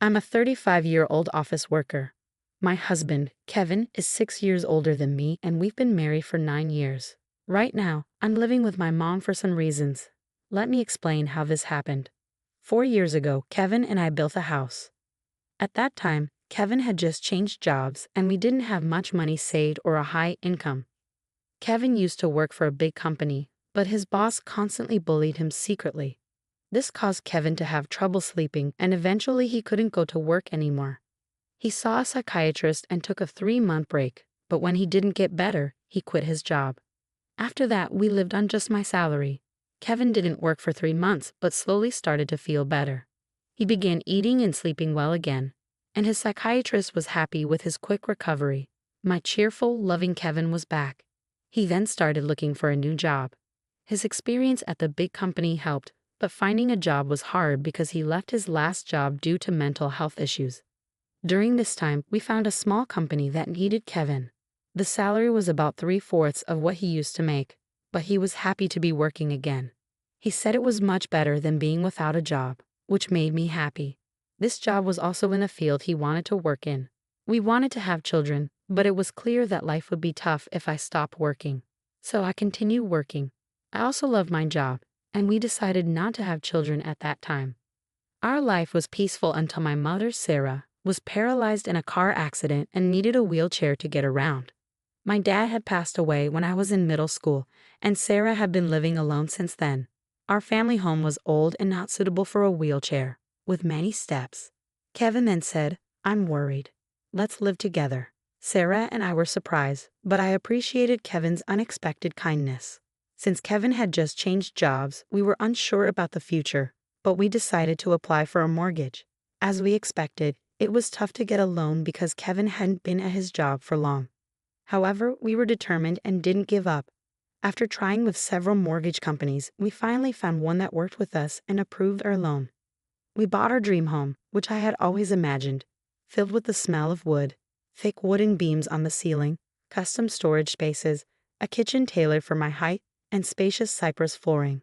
I'm a 35-year-old office worker. My husband, Kevin, is 6 years older than me and we've been married for 9 years. Right now, I'm living with my mom for some reasons. Let me explain how this happened. 4 years ago, Kevin and I built a house. At that time, Kevin had just changed jobs and we didn't have much money saved or a high income. Kevin used to work for a big company, but his boss constantly bullied him secretly. This caused Kevin to have trouble sleeping and eventually he couldn't go to work anymore. He saw a psychiatrist and took a 3-month break, but when he didn't get better, he quit his job. After that, we lived on just my salary. Kevin didn't work for 3 months, but slowly started to feel better. He began eating and sleeping well again, and his psychiatrist was happy with his quick recovery. My cheerful, loving Kevin was back. He then started looking for a new job. His experience at the big company helped, but finding a job was hard because he left his last job due to mental health issues. During this time, we found a small company that needed Kevin. The salary was about 3/4 of what he used to make, but he was happy to be working again. He said it was much better than being without a job, which made me happy. This job was also in a field he wanted to work in. We wanted to have children, but it was clear that life would be tough if I stopped working. So I continued working. I also loved my job, and we decided not to have children at that time. Our life was peaceful until my mother, Sarah, was paralyzed in a car accident and needed a wheelchair to get around. My dad had passed away when I was in middle school, and Sarah had been living alone since then. Our family home was old and not suitable for a wheelchair, with many steps. Kevin then said, "I'm worried. Let's live together." Sarah and I were surprised, but I appreciated Kevin's unexpected kindness. Since Kevin had just changed jobs, we were unsure about the future, but we decided to apply for a mortgage. As we expected, it was tough to get a loan because Kevin hadn't been at his job for long. However, we were determined and didn't give up. After trying with several mortgage companies, we finally found one that worked with us and approved our loan. We bought our dream home, which I had always imagined, filled with the smell of wood, thick wooden beams on the ceiling, custom storage spaces, a kitchen tailored for my height, and spacious cypress flooring.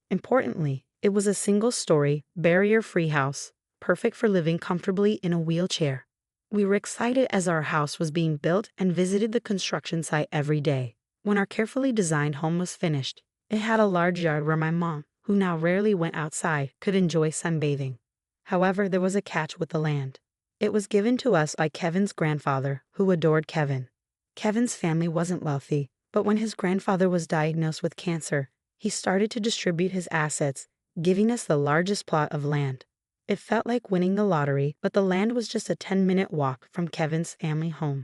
Importantly, it was a single-story, barrier-free house, perfect for living comfortably in a wheelchair. We were excited as our house was being built and visited the construction site every day. When our carefully designed home was finished, it had a large yard where my mom, who now rarely went outside, could enjoy sunbathing. However, there was a catch with the land. It was given to us by Kevin's grandfather, who adored Kevin. Kevin's family wasn't wealthy, but when his grandfather was diagnosed with cancer, he started to distribute his assets, giving us the largest plot of land. It felt like winning the lottery, but the land was just a 10-minute walk from Kevin's family home.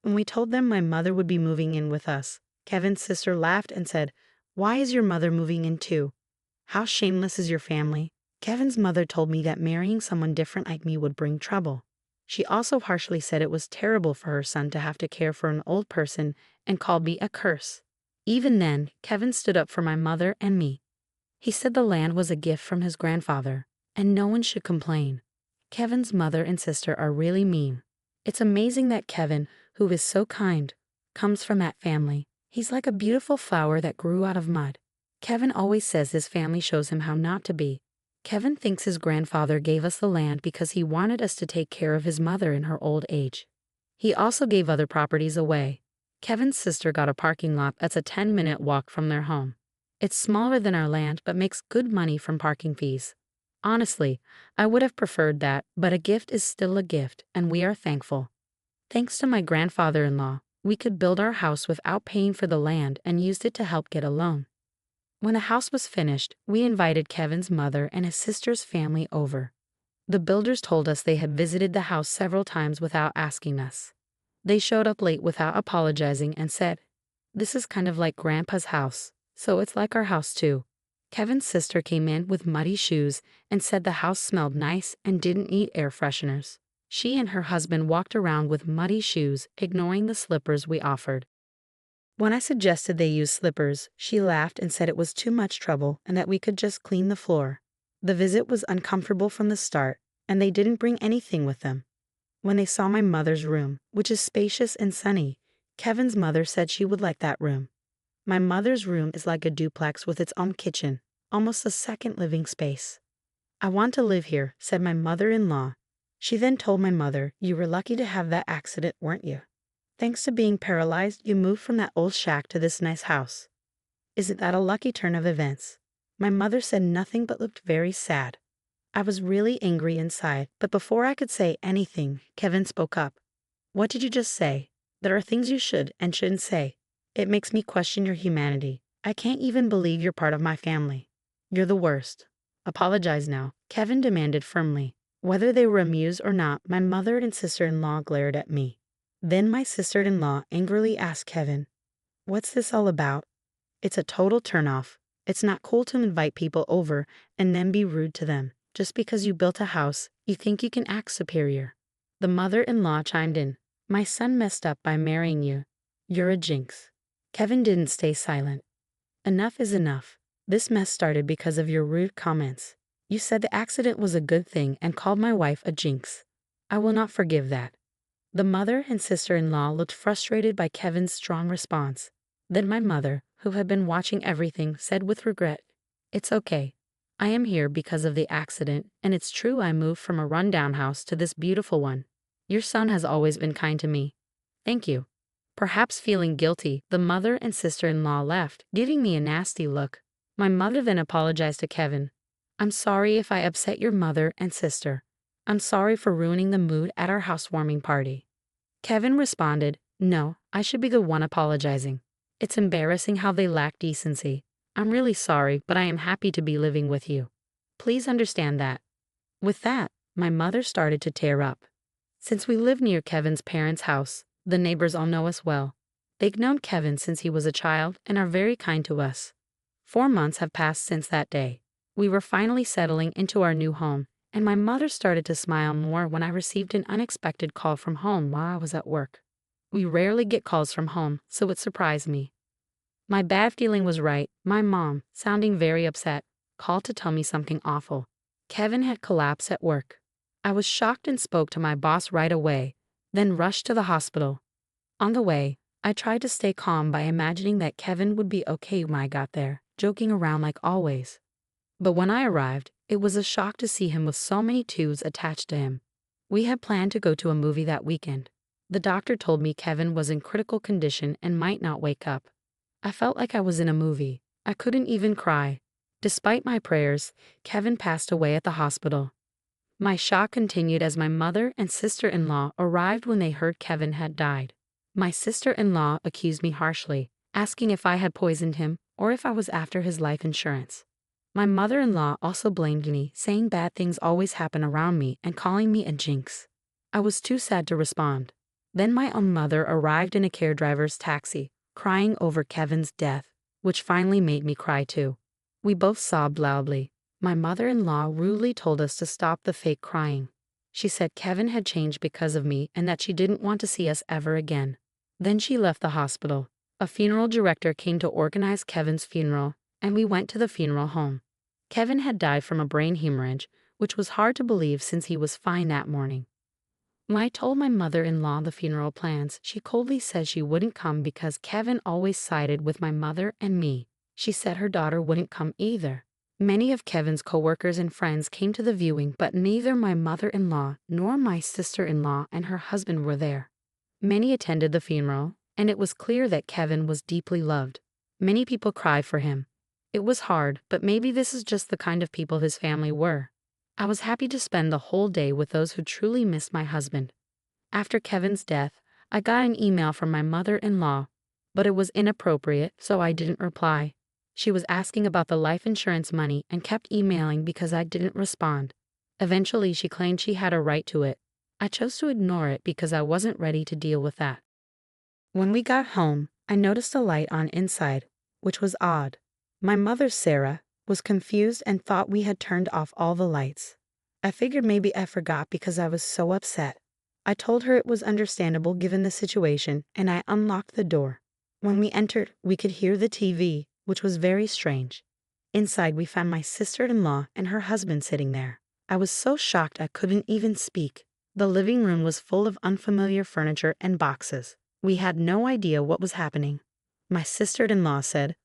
When we told them my mother would be moving in with us, Kevin's sister laughed and said, "Why is your mother moving in too? How shameless is your family?" Kevin's mother told me that marrying someone different like me would bring trouble. She also harshly said it was terrible for her son to have to care for an old person and called me a curse. Even then, Kevin stood up for my mother and me. He said the land was a gift from his grandfather, and no one should complain. Kevin's mother and sister are really mean. It's amazing that Kevin, who is so kind, comes from that family. He's like a beautiful flower that grew out of mud. Kevin always says his family shows him how not to be. Kevin thinks his grandfather gave us the land because he wanted us to take care of his mother in her old age. He also gave other properties away. Kevin's sister got a parking lot that's a 10-minute walk from their home. It's smaller than our land but makes good money from parking fees. Honestly, I would have preferred that, but a gift is still a gift, and we are thankful. Thanks to my grandfather-in-law, we could build our house without paying for the land and used it to help get a loan. When the house was finished, we invited Kevin's mother and his sister's family over. The builders told us they had visited the house several times without asking us. They showed up late without apologizing and said, "This is kind of like Grandpa's house, so it's like our house too." Kevin's sister came in with muddy shoes and said the house smelled nice and didn't need air fresheners. She and her husband walked around with muddy shoes, ignoring the slippers we offered. When I suggested they use slippers, she laughed and said it was too much trouble and that we could just clean the floor. The visit was uncomfortable from the start, and they didn't bring anything with them. When they saw my mother's room, which is spacious and sunny, Kevin's mother said she would like that room. My mother's room is like a duplex with its own kitchen, almost a second living space. "I want to live here," said my mother-in-law. She then told my mother, "You were lucky to have that accident, weren't you? Thanks to being paralyzed, you moved from that old shack to this nice house. Isn't that a lucky turn of events?" My mother said nothing but looked very sad. I was really angry inside, but before I could say anything, Kevin spoke up. "What did you just say? There are things you should and shouldn't say. It makes me question your humanity. I can't even believe you're part of my family. You're the worst. Apologize now," Kevin demanded firmly. Whether they were amused or not, my mother and sister-in-law glared at me. Then my sister-in-law angrily asked Kevin, "What's this all about?" "It's a total turnoff. It's not cool to invite people over and then be rude to them. Just because you built a house, you think you can act superior." The mother-in-law chimed in. "My son messed up by marrying you. You're a jinx." Kevin didn't stay silent. "Enough is enough. This mess started because of your rude comments. You said the accident was a good thing and called my wife a jinx. I will not forgive that." The mother and sister-in-law looked frustrated by Kevin's strong response. Then my mother, who had been watching everything, said with regret, "It's okay. I am here because of the accident, and it's true I moved from a rundown house to this beautiful one. Your son has always been kind to me. Thank you." Perhaps feeling guilty, the mother and sister-in-law left, giving me a nasty look. My mother then apologized to Kevin. "I'm sorry if I upset your mother and sister. I'm sorry for ruining the mood at our housewarming party." Kevin responded, "No, I should be the one apologizing. It's embarrassing how they lack decency. I'm really sorry, but I am happy to be living with you. Please understand that." With that, my mother started to tear up. Since we live near Kevin's parents' house, the neighbors all know us well. They've known Kevin since he was a child and are very kind to us. 4 months have passed since that day. We were finally settling into our new home, and my mother started to smile more when I received an unexpected call from home while I was at work. We rarely get calls from home, so it surprised me. My bad feeling was right. My mom, sounding very upset, called to tell me something awful. Kevin had collapsed at work. I was shocked and spoke to my boss right away, then rushed to the hospital. On the way, I tried to stay calm by imagining that Kevin would be okay when I got there, joking around like always. But when I arrived, it was a shock to see him with so many tubes attached to him. We had planned to go to a movie that weekend. The doctor told me Kevin was in critical condition and might not wake up. I felt like I was in a movie. I couldn't even cry. Despite my prayers, Kevin passed away at the hospital. My shock continued as my mother and sister-in-law arrived when they heard Kevin had died. My sister-in-law accused me harshly, asking if I had poisoned him or if I was after his life insurance. My mother-in-law also blamed me, saying bad things always happen around me and calling me a jinx. I was too sad to respond. Then my own mother arrived in a care driver's taxi, crying over Kevin's death, which finally made me cry too. We both sobbed loudly. My mother-in-law rudely told us to stop the fake crying. She said Kevin had changed because of me and that she didn't want to see us ever again. Then she left the hospital. A funeral director came to organize Kevin's funeral, and we went to the funeral home. Kevin had died from a brain hemorrhage, which was hard to believe since he was fine that morning. When I told my mother-in-law the funeral plans, she coldly said she wouldn't come because Kevin always sided with my mother and me. She said her daughter wouldn't come either. Many of Kevin's coworkers and friends came to the viewing, but neither my mother-in-law nor my sister-in-law and her husband were there. Many attended the funeral, and it was clear that Kevin was deeply loved. Many people cried for him. It was hard, but maybe this is just the kind of people his family were. I was happy to spend the whole day with those who truly missed my husband. After Kevin's death, I got an email from my mother-in-law, but it was inappropriate, so I didn't reply. She was asking about the life insurance money and kept emailing because I didn't respond. Eventually, she claimed she had a right to it. I chose to ignore it because I wasn't ready to deal with that. When we got home, I noticed a light on inside, which was odd. My mother, Sarah, was confused and thought we had turned off all the lights. I figured maybe I forgot because I was so upset. I told her it was understandable given the situation, and I unlocked the door. When we entered, we could hear the TV, which was very strange. Inside, we found my sister-in-law and her husband sitting there. I was so shocked I couldn't even speak. The living room was full of unfamiliar furniture and boxes. We had no idea what was happening. My sister-in-law said,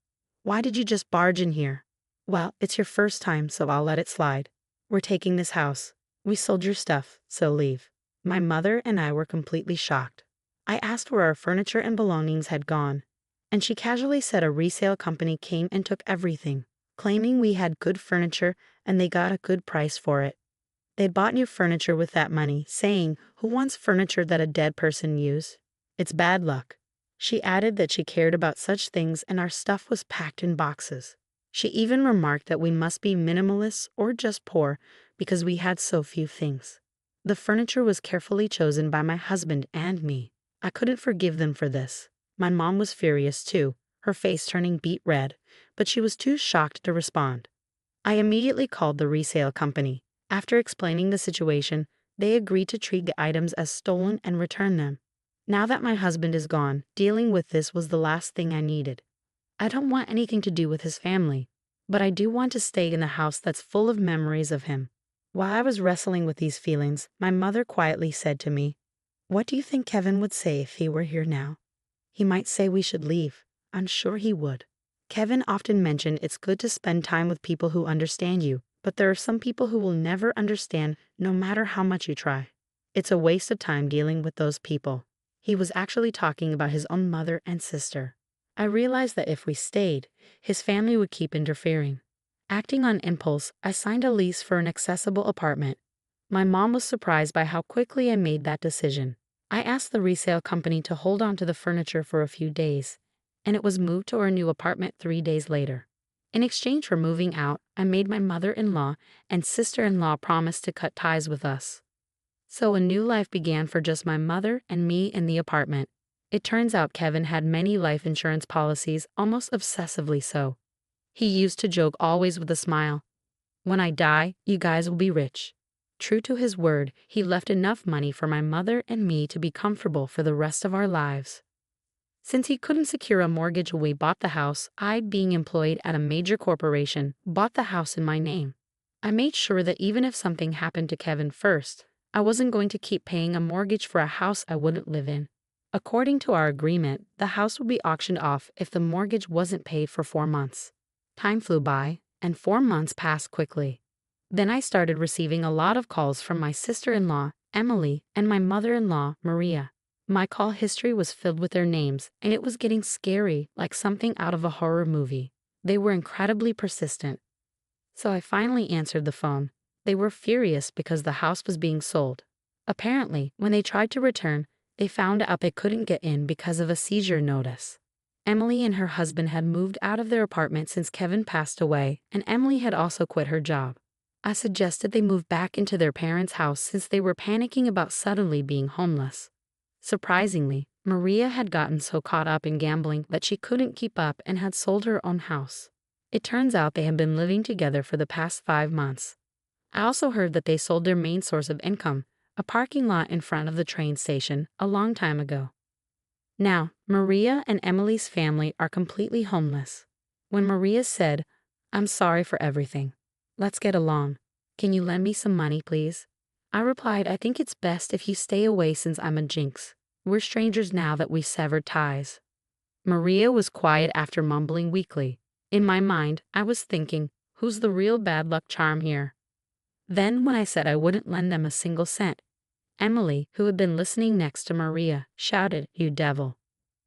"Why did you just barge in here?" "Well, it's your first time, so I'll let it slide. We're taking this house. "We sold your stuff, so leave." My mother and I were completely shocked. I asked where our furniture and belongings had gone, and she casually said a resale company came and took everything, claiming we had good furniture and they got a good price for it. They bought new furniture with that money, saying, "Who wants furniture that a dead person used? It's bad luck." She added that she cared about such things and our stuff was packed in boxes. She even remarked that we must be minimalists or just poor because we had so few things. The furniture was carefully chosen by my husband and me. I couldn't forgive them for this. My mom was furious too, her face turning beet red, but she was too shocked to respond. I immediately called the resale company. After explaining the situation, they agreed to treat the items as stolen and return them. Now that my husband is gone, dealing with this was the last thing I needed. I don't want anything to do with his family, but I do want to stay in a house that's full of memories of him. While I was wrestling with these feelings, my mother quietly said to me, "What do you think Kevin would say if he were here now?" "He might say we should leave." "I'm sure he would." Kevin often mentioned it's good to spend time with people who understand you, but there are some people who will never understand no matter how much you try. It's a waste of time dealing with those people. He was actually talking about his own mother and sister. I realized that if we stayed, his family would keep interfering. Acting on impulse, I signed a lease for an accessible apartment. My mom was surprised by how quickly I made that decision. I asked the resale company to hold on to the furniture for a few days, and it was moved to our new apartment 3 days later. In exchange for moving out, I made my mother-in-law and sister-in-law promise to cut ties with us. So a new life began for just my mother and me in the apartment. It turns out Kevin had many life insurance policies, almost obsessively so. He used to joke always with a smile, "When I die, you guys will be rich." True to his word, he left enough money for my mother and me to be comfortable for the rest of our lives. Since he couldn't secure a mortgage when we bought the house, I, being employed at a major corporation, bought the house in my name. I made sure that even if something happened to Kevin first, I wasn't going to keep paying a mortgage for a house I wouldn't live in. According to our agreement, the house would be auctioned off if the mortgage wasn't paid for 4 months. Time flew by, and 4 months passed quickly. Then I started receiving a lot of calls from my sister-in-law, Emily, and my mother-in-law, Maria. My call history was filled with their names, and it was getting scary, like something out of a horror movie. They were incredibly persistent. So I finally answered the phone. They were furious because the house was being sold. Apparently, when they tried to return, they found out they couldn't get in because of a seizure notice. Emily and her husband had moved out of their apartment since Kevin passed away, and Emily had also quit her job. I suggested they move back into their parents' house since they were panicking about suddenly being homeless. Surprisingly, Maria had gotten so caught up in gambling that she couldn't keep up and had sold her own house. It turns out they had been living together for the past 5 months. I also heard that they sold their main source of income, a parking lot in front of the train station, a long time ago. Now, Maria and Emily's family are completely homeless. When Maria said, "I'm sorry for everything. Let's get along. Can you lend me some money, please?" I replied, "I think it's best if you stay away since I'm a jinx. We're strangers now that we've severed ties." Maria was quiet after mumbling weakly. In my mind, I was thinking, who's the real bad luck charm here? Then when I said I wouldn't lend them a single cent, Emily, who had been listening next to Maria, shouted, "You devil.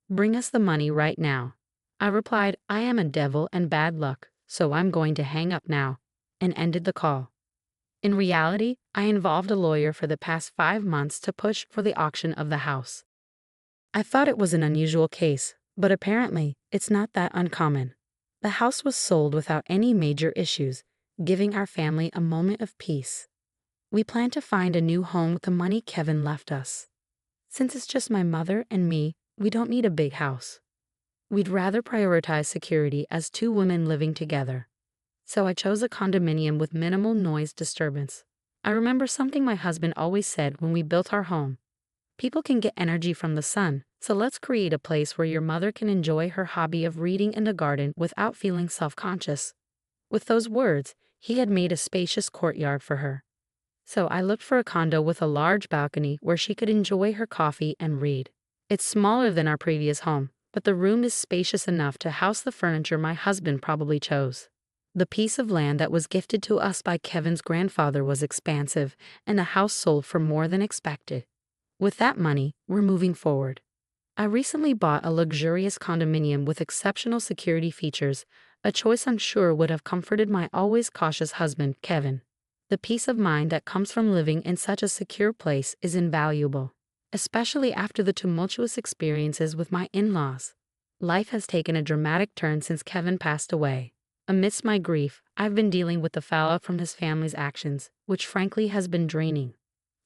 Bring us the money right now." I replied, "I am a devil and bad luck, so I'm going to hang up now," and ended the call. In reality, I involved a lawyer for the past 5 months to push for the auction of the house. I thought it was an unusual case, but apparently, it's not that uncommon. The house was sold without any major issues, giving our family a moment of peace. We plan to find a new home with the money Kevin left us. Since it's just my mother and me, we don't need a big house. We'd rather prioritize security as 2 women living together. So I chose a condominium with minimal noise disturbance. I remember something my husband always said when we built our home. People can get energy from the sun, so let's create a place where your mother can enjoy her hobby of reading in the garden without feeling self-conscious. With those words, he had made a spacious courtyard for her. So I looked for a condo with a large balcony where she could enjoy her coffee and read. It's smaller than our previous home, but the room is spacious enough to house the furniture my husband probably chose. The piece of land that was gifted to us by Kevin's grandfather was expansive, and the house sold for more than expected. With that money, we're moving forward. I recently bought a luxurious condominium with exceptional security features, a choice I'm sure would have comforted my always cautious husband, Kevin. The peace of mind that comes from living in such a secure place is invaluable, especially after the tumultuous experiences with my in-laws. Life has taken a dramatic turn since Kevin passed away. Amidst my grief, I've been dealing with the fallout from his family's actions, which frankly has been draining.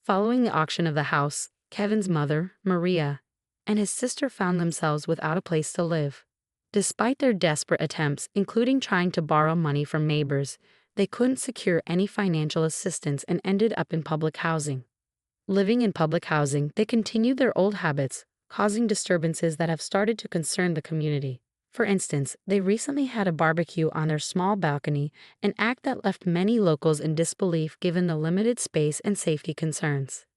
Following the auction of the house, Kevin's mother, Maria, and his sister found themselves without a place to live. Despite their desperate attempts, including trying to borrow money from neighbors, they couldn't secure any financial assistance and ended up in public housing. Living in public housing, they continued their old habits, causing disturbances that have started to concern the community. For instance, they recently had a barbecue on their small balcony, an act that left many locals in disbelief given the limited space and safety concerns.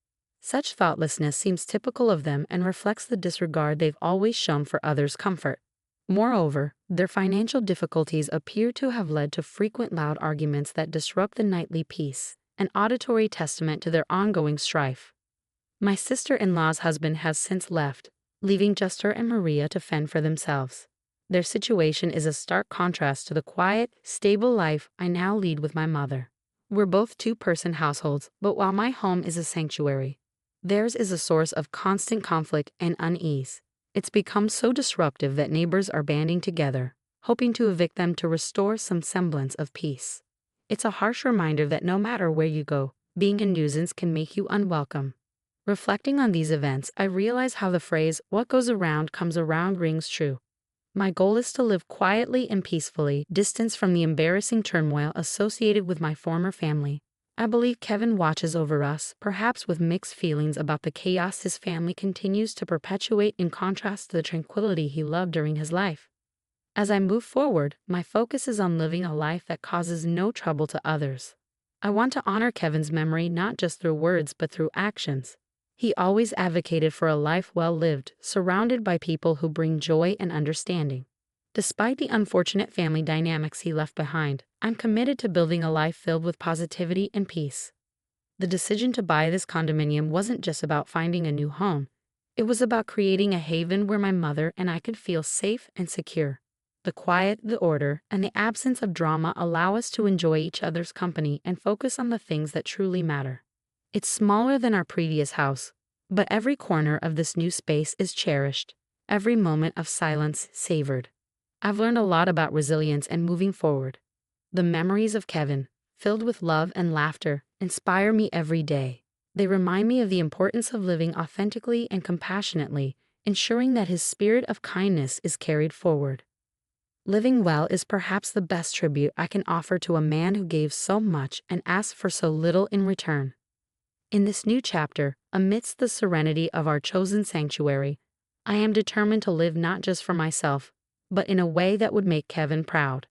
Such thoughtlessness seems typical of them and reflects the disregard they've always shown for others' comfort. Moreover, their financial difficulties appear to have led to frequent loud arguments that disrupt the nightly peace, an auditory testament to their ongoing strife. My sister-in-law's husband has since left, leaving just her and Maria to fend for themselves. Their situation is a stark contrast to the quiet, stable life I now lead with my mother. We're both two-person households, but while my home is a sanctuary, theirs is a source of constant conflict and unease. It's become so disruptive that neighbors are banding together, hoping to evict them to restore some semblance of peace. It's a harsh reminder that no matter where you go, being a nuisance can make you unwelcome. Reflecting on these events, I realize how the phrase, "what goes around comes around," rings true. My goal is to live quietly and peacefully, distanced from the embarrassing turmoil associated with my former family. I believe Kevin watches over us, perhaps with mixed feelings about the chaos his family continues to perpetuate in contrast to the tranquility he loved during his life. As I move forward, my focus is on living a life that causes no trouble to others. I want to honor Kevin's memory not just through words but through actions. He always advocated for a life well lived, surrounded by people who bring joy and understanding. Despite the unfortunate family dynamics he left behind, I'm committed to building a life filled with positivity and peace. The decision to buy this condominium wasn't just about finding a new home. It was about creating a haven where my mother and I could feel safe and secure. The quiet, the order, and the absence of drama allow us to enjoy each other's company and focus on the things that truly matter. It's smaller than our previous house, but every corner of this new space is cherished, every moment of silence savored. I've learned a lot about resilience and moving forward. The memories of Kevin, filled with love and laughter, inspire me every day. They remind me of the importance of living authentically and compassionately, ensuring that his spirit of kindness is carried forward. Living well is perhaps the best tribute I can offer to a man who gave so much and asked for so little in return. In this new chapter, amidst the serenity of our chosen sanctuary, I am determined to live not just for myself, but in a way that would make Kevin proud.